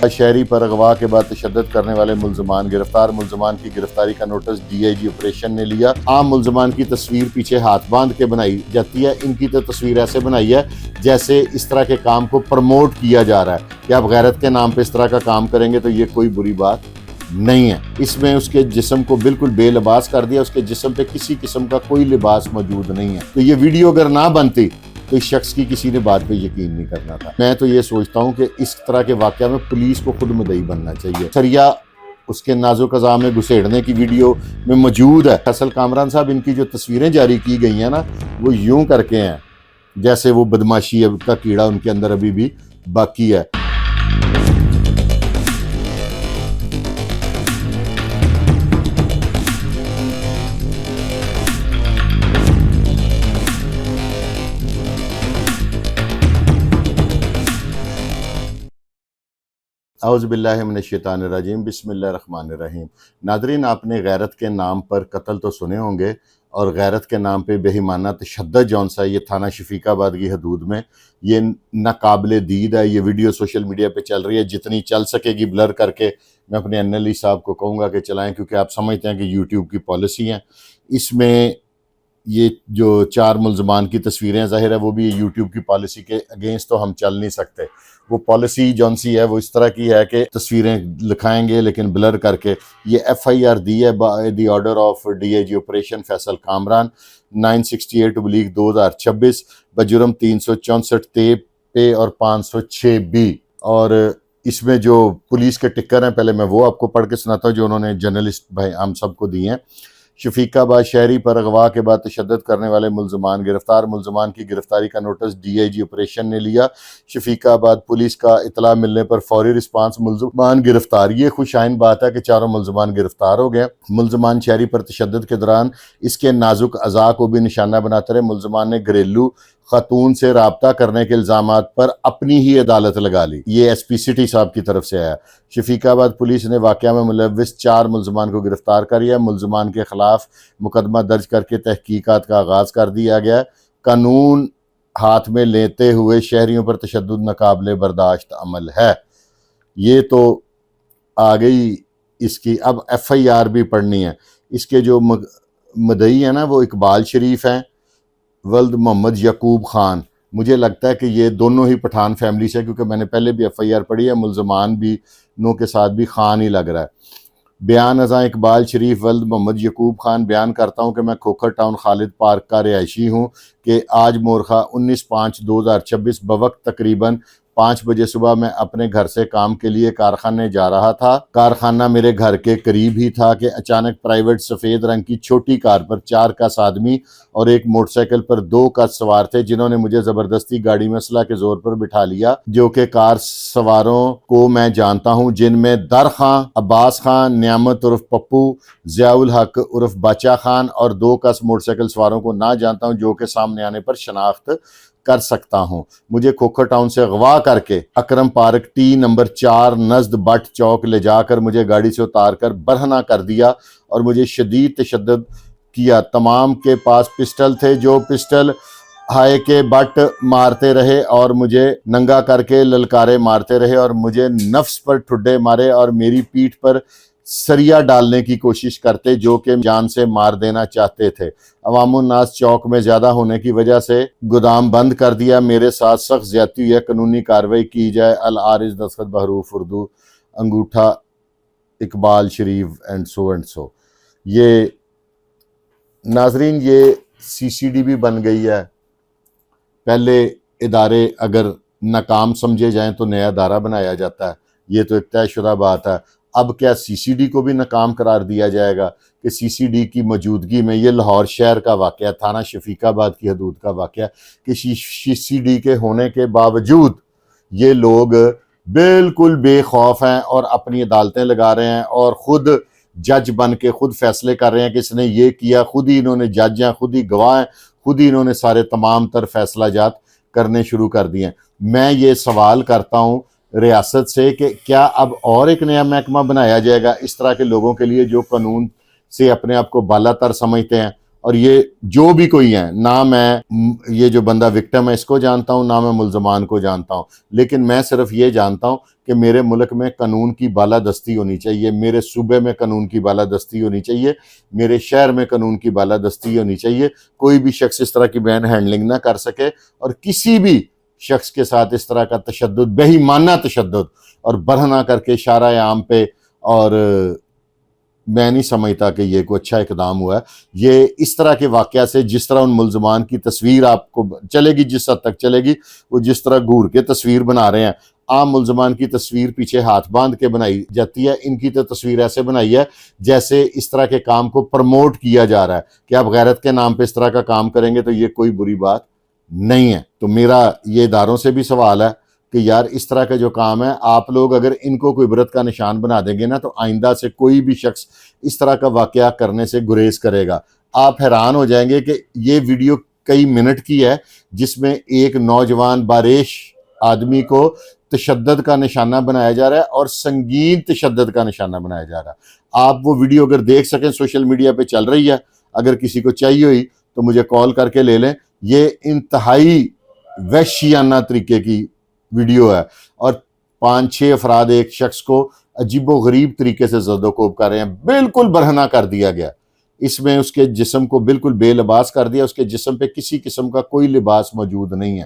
شہری پر اغوا کے بعد تشدد کرنے والے ملزمان گرفتار، ملزمان کی گرفتاری کا notice D I G operation نے لیا۔ عام ملزمان کی تصویر پیچھے ہاتھ باندھ کے بنائی جاتی ہے، ان کی تو تصویر ایسے بنائی ہے جیسے اس طرح کے کام کو پروموٹ کیا جا رہا ہے کہ آپ غیرت کے نام پہ اس طرح کا کام کریں گے تو یہ کوئی بری بات نہیں ہے۔ اس میں اس کے جسم کو بالکل بے لباس کر دیا، اس کے جسم پہ کسی قسم کا کوئی لباس موجود نہیں ہے۔ تو یہ ویڈیو اگر نہ بنتی تو اس شخص کی کسی نے بات پہ یقین نہیں کرنا تھا۔ میں تو یہ سوچتا ہوں کہ اس طرح کے واقعہ میں پولیس کو خود مدعی بننا چاہیے۔ سریا اس کے نازک اعضاء میں گھسیڑنے کی ویڈیو میں موجود ہے۔ فیصل کامران صاحب، ان کی جو تصویریں جاری کی گئی ہیں نا، وہ یوں کر کے ہیں جیسے وہ بدماشی کا کیڑا ان کے اندر ابھی بھی باقی ہے۔ اعوذ باللہ من الشیطان الرجیم، بسم اللہ الرحمن الرحیم۔ ناظرین، آپ نے غیرت کے نام پر قتل تو سنے ہوں گے، اور غیرت کے نام پہ بے ایمانہ تشدد جون سا یہ تھانہ شفیق آباد کی حدود میں یہ ناقابل دید ہے۔ یہ ویڈیو سوشل میڈیا پہ چل رہی ہے، جتنی چل سکے گی بلر کر کے میں اپنے این ایل ای صاحب کو کہوں گا کہ چلائیں، کیونکہ آپ سمجھتے ہیں کہ یوٹیوب کی پالیسی ہیں۔ اس میں یہ جو 4 ملزمان کی تصویریں ظاہر ہے وہ بھی یوٹیوب کی پالیسی کے اگینسٹ تو ہم چل نہیں سکتے۔ وہ پالیسی جون سی ہے وہ اس طرح کی ہے کہ تصویریں لکھائیں گے لیکن بلر کر کے۔ یہ ایف آئی آر دی ہے by the order of D I G operation Faisal Kamran 968/2026 بجرم 364 پے اور 506 بی۔ اور اس میں جو پولیس کے ٹکر ہیں، پہلے میں وہ آپ کو پڑھ کے سناتا ہوں جو انہوں نے جرنلسٹ بھائی ہم سب کو دی ہیں۔ شفیق آباد شہری پر اغوا کے بعد تشدد کرنے والے ملزمان گرفتار، ملزمان کی گرفتاری کا notice D I G operation نے لیا۔ شفیق آباد پولیس کا اطلاع ملنے پر فوری رسپانس، ملزمان گرفتار۔ یہ خوشائن بات ہے کہ 4 ملزمان گرفتار ہو گئے۔ ملزمان شہری پر تشدد کے دوران اس کے نازک اعضاء کو بھی نشانہ بناتے رہے۔ ملزمان نے گھریلو خاتون سے رابطہ کرنے کے الزامات پر اپنی ہی عدالت لگا لی۔ یہ ایس پی سٹی صاحب کی طرف سے آیا۔ شفیق آباد پولیس نے واقعہ میں ملوث 4 ملزمان کو گرفتار کر لیا۔ ملزمان کے خلاف مقدمہ درج کر کے تحقیقات کا آغاز کر دیا گیا۔ قانون ہاتھ میں لیتے ہوئے شہریوں پر تشدد ناقابل برداشت عمل ہے۔ یہ تو آ گئی اس کی، اب ایف آئی آر بھی پڑھنی ہے۔ اس کے جو مدعی ہیں نا وہ اقبال شریف ہیں، ولد محمد یعقوب خان۔ مجھے لگتا ہے کہ یہ دونوں ہی پٹھان فیملی سے، کیونکہ میں نے پہلے بھی ایف آئی آر پڑھی ہے، ملزمان بھی نو کے ساتھ بھی خان ہی لگ رہا ہے۔ بیان ازاں اقبال شریف ولد محمد یعقوب خان۔ بیان کرتا ہوں کہ میں کھوکھر ٹاؤن خالد پارک کا رہائشی ہوں کہ آج مورخہ 19/5/2026 بوقت تقریباً 5 بجے صبح میں اپنے گھر سے کام کے لیے کارخانے جا رہا تھا۔ کارخانہ میرے گھر کے قریب ہی تھا کہ اچانک پرائیویٹ سفید رنگ کی چھوٹی کار پر 4 کس آدمی اور ایک موٹر سائیکل پر 2 کس سوار تھے، جنہوں نے مجھے زبردستی گاڑی میں اسلحہ کے زور پر بٹھا لیا، جو کہ کار سواروں کو میں جانتا ہوں، جن میں در خان، عباس خان، نعمت عرف پپو، ضیاء الحق عرف باچا خان، اور 2 کس موٹر سائیکل سواروں کو نہ جانتا ہوں، جو کہ سامنے آنے پر شناخت کر سکتا ہوں۔ مجھے کھوکھر ٹاؤن سے اغوا کر کے اکرم پارک ٹی نمبر 4 نزد بٹ چوک لے جا کر مجھے گاڑی سے اتار کر برہنہ کر دیا اور مجھے شدید تشدد کیا۔ تمام کے پاس پسٹل تھے، جو پسٹل ہائے کے بٹ مارتے رہے اور مجھے ننگا کر کے للکارے مارتے رہے اور مجھے نفس پر ٹھڈے مارے اور میری پیٹھ پر سریا ڈالنے کی کوشش کرتے، جو کہ جان سے مار دینا چاہتے تھے۔ عوام الناس چوک میں زیادہ ہونے کی وجہ سے گودام بند کر دیا۔ میرے ساتھ سخت زیادتی ہوئی ہے، قانونی کارروائی کی جائے۔ العارض دستخط بحروف اردو، انگوٹھا اقبال شریف اینڈ سو۔ یہ ناظرین، یہ سی سی ڈی بھی بن گئی ہے۔ پہلے ادارے اگر ناکام سمجھے جائیں تو نیا ادارہ بنایا جاتا ہے، یہ تو ایک طے شدہ بات ہے۔ اب کیا سی سی ڈی کو بھی ناکام قرار دیا جائے گا کہ سی سی ڈی کی موجودگی میں؟ یہ لاہور شہر کا واقعہ، تھانہ شفیق آباد کی حدود کا واقعہ کہ سی سی ڈی کے ہونے کے باوجود یہ لوگ بالکل بے خوف ہیں اور اپنی عدالتیں لگا رہے ہیں اور خود جج بن کے خود فیصلے کر رہے ہیں کہ اس نے یہ کیا۔ خود ہی انہوں نے جج ہیں، خود ہی گواہ ہیں، خود ہی انہوں نے سارے تمام تر فیصلہ جات کرنے شروع کر دیے ہیں۔ میں یہ سوال کرتا ہوں ریاست سے کہ کیا اب اور ایک نیا محکمہ بنایا جائے گا اس طرح کے لوگوں کے لیے جو قانون سے اپنے آپ کو بالا تر سمجھتے ہیں اور یہ جو بھی کوئی ہیں، نہ میں یہ جو بندہ وکٹم ہے اس کو جانتا ہوں، نہ میں ملزمان کو جانتا ہوں، لیکن میں صرف یہ جانتا ہوں کہ میرے ملک میں قانون کی بالادستی ہونی چاہیے، میرے صوبے میں قانون کی بالادستی ہونی چاہیے، میرے شہر میں قانون کی بالادستی ہونی چاہیے، کوئی بھی شخص اس طرح کی بین ہینڈلنگ نہ کر سکے، اور کسی بھی شخص کے ساتھ اس طرح کا تشدد، بے ایمانہ تشدد اور برہنہ کر کے شارع عام پہ، اور میں نہیں سمجھتا کہ یہ کوئی اچھا اقدام ہوا ہے۔ یہ اس طرح کے واقعہ سے جس طرح ان ملزمان کی تصویر آپ کو چلے گی، جس حد تک چلے گی، وہ جس طرح گھور کے تصویر بنا رہے ہیں، عام ملزمان کی تصویر پیچھے ہاتھ باندھ کے بنائی جاتی ہے، ان کی تو تصویر ایسے بنائی ہے جیسے اس طرح کے کام کو پروموٹ کیا جا رہا ہے کہ آپ غیرت کے نام پہ اس طرح کا کام کریں گے تو یہ کوئی بری بات نہیں ہے۔ تو میرا یہ اداروں سے بھی سوال ہے کہ یار اس طرح کا جو کام ہے، آپ لوگ اگر ان کو کوئی عبرت کا نشان بنا دیں گے نا، تو آئندہ سے کوئی بھی شخص اس طرح کا واقعہ کرنے سے گریز کرے گا۔ آپ حیران ہو جائیں گے کہ یہ ویڈیو کئی منٹ کی ہے، جس میں ایک نوجوان باریش آدمی کو تشدد کا نشانہ بنایا جا رہا ہے، اور سنگین تشدد کا نشانہ بنایا جا رہا ہے۔ آپ وہ ویڈیو اگر دیکھ سکیں، سوشل میڈیا پہ چل رہی ہے، اگر کسی کو چاہیے ہوئی تو مجھے کال کر کے لے لیں۔ یہ انتہائی وحشیانہ طریقے کی ویڈیو ہے، اور 5-6 افراد ایک شخص کو عجیب و غریب طریقے سے زد و کوب کر رہے ہیں، بالکل برہنہ کر دیا گیا۔ اس میں اس کے جسم کو بالکل بے لباس کر دیا، اس کے جسم پہ کسی قسم کا کوئی لباس موجود نہیں ہے،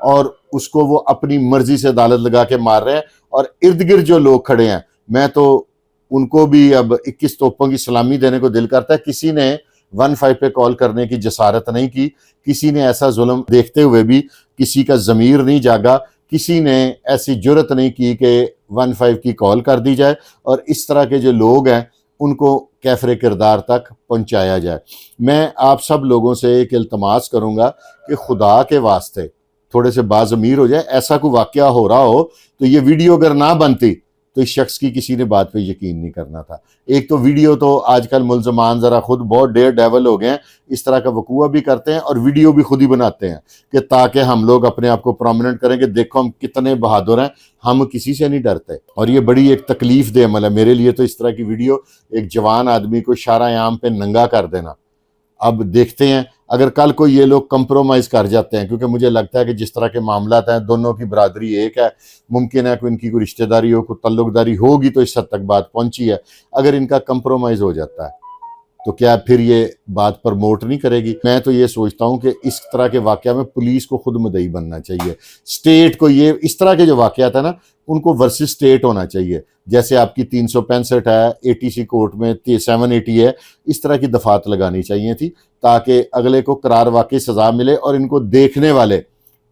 اور اس کو وہ اپنی مرضی سے عدالت لگا کے مار رہے ہیں۔ اور ارد گرد جو لوگ کھڑے ہیں، میں تو ان کو بھی اب 21 توپوں کی سلامی دینے کو دل کرتا ہے۔ کسی نے 15 پہ کال کرنے کی جسارت نہیں کی، کسی نے ایسا ظلم دیکھتے ہوئے بھی کسی کا ضمیر نہیں جاگا، کسی نے ایسی جرت نہیں کی کہ 15 کی کال کر دی جائے، اور اس طرح کے جو لوگ ہیں ان کو کیفر کردار تک پہنچایا جائے۔ میں آپ سب لوگوں سے ایک التماس کروں گا کہ خدا کے واسطے تھوڑے سے باضمیر ہو جائے۔ ایسا کوئی واقعہ ہو رہا ہو تو یہ ویڈیو اگر نہ بنتی تو اس شخص کی کسی نے بات پہ یقین نہیں کرنا تھا۔ ایک تو ویڈیو تو آج کل ملزمان ذرا خود بہت ڈیئر ڈیول ہو گئے ہیں، اس طرح کا وقوع بھی کرتے ہیں اور ویڈیو بھی خود ہی بناتے ہیں کہ تاکہ ہم لوگ اپنے آپ کو پرومیننٹ کریں کہ دیکھو ہم کتنے بہادر ہیں، ہم کسی سے نہیں ڈرتے۔ اور یہ بڑی ایک تکلیف دہ عمل ہے میرے لیے تو، اس طرح کی ویڈیو ایک جوان آدمی کو شارع عام پہ ننگا کر دینا۔ اب دیکھتے ہیں اگر کل کو یہ لوگ کمپرومائز کر جاتے ہیں، کیونکہ مجھے لگتا ہے کہ جس طرح کے معاملات ہیں، دونوں کی برادری ایک ہے، ممکن ہے کہ ان کی کوئی رشتہ داری ہو، کوئی تعلق داری ہوگی تو اس حد تک بات پہنچی ہے۔ اگر ان کا کمپرومائز ہو جاتا ہے تو کیا پھر یہ بات پرموٹ نہیں کرے گی؟ میں تو یہ سوچتا ہوں کہ اس طرح کے واقعہ میں پولیس کو خود مدعی بننا چاہیے، اسٹیٹ کو۔ یہ اس طرح کے جو واقعات ہیں نا، ان کو ورسز اسٹیٹ ہونا چاہیے۔ جیسے آپ کی 365 ہے، ATC کورٹ میں 780 ہے، اس طرح کی دفعات لگانی چاہیے تھی تاکہ اگلے کو قرار واقعی سزا ملے، اور ان کو دیکھنے والے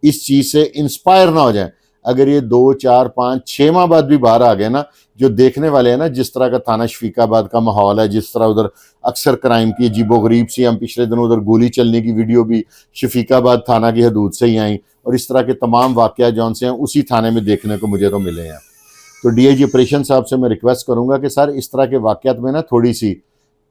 اس چیز سے انسپائر نہ ہو جائیں۔ اگر یہ 2 4 5 6 ماہ بعد بھی باہر آ گئے نا، جو دیکھنے والے ہیں نا، جس طرح کا تھانہ شفیق آباد کا ماحول ہے، جس طرح ادھر اکثر کرائم کی عجیب و غریب سی، ہم پچھلے دنوں ادھر گولی چلنے کی ویڈیو بھی شفیق آباد تھانہ کی حدود سے ہی آئیں، اور اس طرح کے تمام واقعات جون سے ہیں اسی تھانے میں دیکھنے کو مجھے تو ملے ہیں۔ تو DIG آپریشن صاحب سے میں ریکویسٹ کروں گا کہ سر اس طرح کے واقعات میں نا تھوڑی سی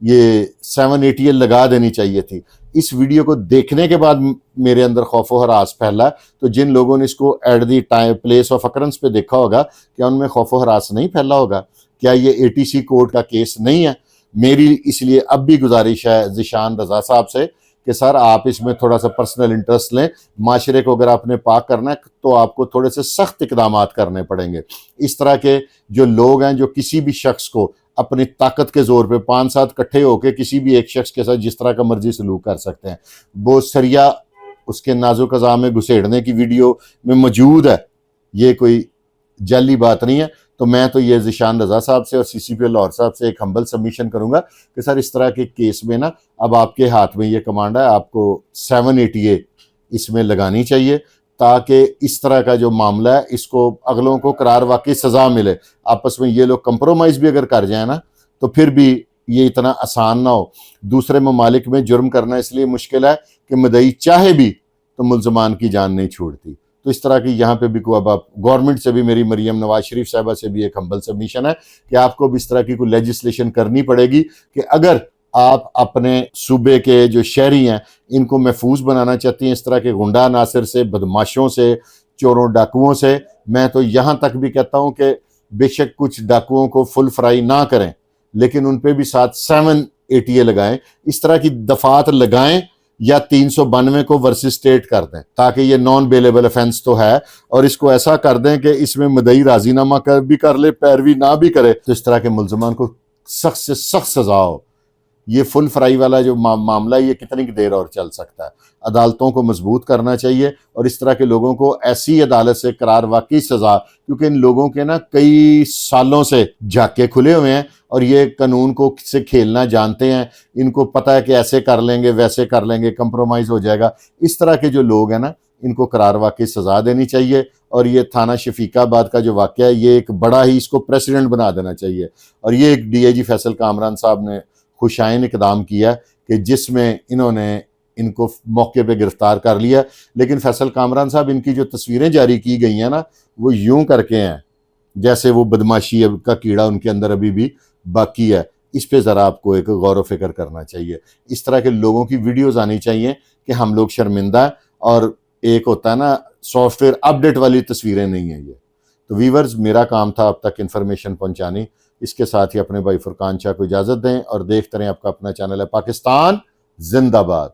یہ 780 لگا دینی چاہیے تھی۔ اس ویڈیو کو دیکھنے کے بعد میرے اندر خوف و ہراس پھیلا، تو جن لوگوں نے اس کو at the time place of occurrence پہ دیکھا ہوگا، کیا ان میں خوف و ہراس نہیں پھیلا ہوگا؟ کیا یہ ATC کورٹ کا کیس نہیں ہے؟ میری اس لیے اب بھی گزارش ہے ذیشان رضا صاحب سے کہ سر آپ اس میں تھوڑا سا پرسنل انٹرسٹ لیں۔ معاشرے کو اگر آپ نے پاک کرنا ہے تو آپ کو تھوڑے سے سخت اقدامات کرنے پڑیں گے۔ اس طرح کے جو لوگ ہیں جو کسی بھی شخص کو اپنی طاقت کے زور پہ 5-7 اکٹھے ہو کے کسی بھی ایک شخص کے ساتھ جس طرح کا مرضی سلوک کر سکتے ہیں، وہ سریا اس کے نازک اعضاء میں گھسیڑنے کی ویڈیو میں موجود ہے، یہ کوئی جعلی بات نہیں ہے۔ تو میں تو یہ ذیشان رضا صاحب سے اور CCP لاہور صاحب سے ایک ہمبل سبمیشن کروں گا کہ سر اس طرح کے کیس میں نا اب آپ کے ہاتھ میں یہ کمانڈ ہے، آپ کو 780 اس میں لگانی چاہیے تاکہ اس طرح کا جو معاملہ ہے اس کو اگلوں کو قرار واقعی سزا ملے۔ آپس میں یہ لوگ کمپرومائز بھی اگر کر جائیں نا تو پھر بھی یہ اتنا آسان نہ ہو۔ دوسرے ممالک میں جرم کرنا اس لیے مشکل ہے کہ مدعی چاہے بھی تو ملزمان کی جان نہیں چھوڑتی۔ تو اس طرح کی یہاں پہ بھی اب آپ گورنمنٹ سے بھی، میری مریم نواز شریف صاحبہ سے بھی ایک ہمبل سبمیشن ہے کہ آپ کو بھی اس طرح کی کوئی لیجسلیشن کرنی پڑے گی کہ اگر آپ اپنے صوبے کے جو شہری ہیں ان کو محفوظ بنانا چاہتی ہیں اس طرح کے غنڈہ عناصر سے، بدماشوں سے، چوروں ڈاکوؤں سے، میں تو یہاں تک بھی کہتا ہوں کہ بے شک کچھ ڈاکوؤں کو فل فرائی نہ کریں، لیکن ان پہ بھی ساتھ 7 ATA لگائیں. اس طرح کی دفعات لگائیں یا 392 کو ورسز اسٹیٹ کر دیں تاکہ یہ نان بیلیبل افینس تو ہے, اور اس کو ایسا کر دیں کہ اس میں مدعی راضی نامہ بھی کر لے, پیروی نہ بھی کرے, تو اس طرح کے ملزمان کو سخت سے سخت سزا ہو. یہ فل فرائی والا جو معاملہ ہے یہ کتنی دیر اور چل سکتا ہے؟ عدالتوں کو مضبوط کرنا چاہیے اور اس طرح کے لوگوں کو ایسی عدالت سے قرار واقعی سزا, کیونکہ ان لوگوں کے نا کئی سالوں سے جھاکے کھلے ہوئے ہیں اور یہ قانون کو سے کھیلنا جانتے ہیں. ان کو پتہ ہے کہ ایسے کر لیں گے ویسے کر لیں گے, کمپرومائز ہو جائے گا. اس طرح کے جو لوگ ہیں نا ان کو قرار واقعی سزا دینی چاہیے. اور یہ تھانہ شفیق آباد کا جو واقعہ ہے یہ ایک بڑا ہی, اس کو پریسیڈنٹ بنا دینا چاہیے. اور یہ ایک DIG فیصل کامران صاحب نے خوشائن اقدام کیا کہ جس میں انہوں نے ان کو موقع پہ گرفتار کر لیا. لیکن فیصل کامران صاحب ان کی جو تصویریں جاری کی گئی ہیں نا وہ یوں کر کے ہیں جیسے وہ بدماشی کا کیڑا ان کے اندر ابھی بھی باقی ہے. اس پہ ذرا آپ کو ایک غور و فکر کرنا چاہیے. اس طرح کے لوگوں کی ویڈیوز آنی چاہیے کہ ہم لوگ شرمندہ ہیں, اور ایک ہوتا ہے نا سافٹ ویئر اپڈیٹ والی تصویریں نہیں ہیں یہ. تو ویورز, میرا کام تھا اب تک انفارمیشن پہنچانی. اس کے ساتھ ہی اپنے بھائی فرقان شاہ کو اجازت دیں اور دیکھتے رہیں آپ کا اپنا چینل ہے پاکستان زندہ باد.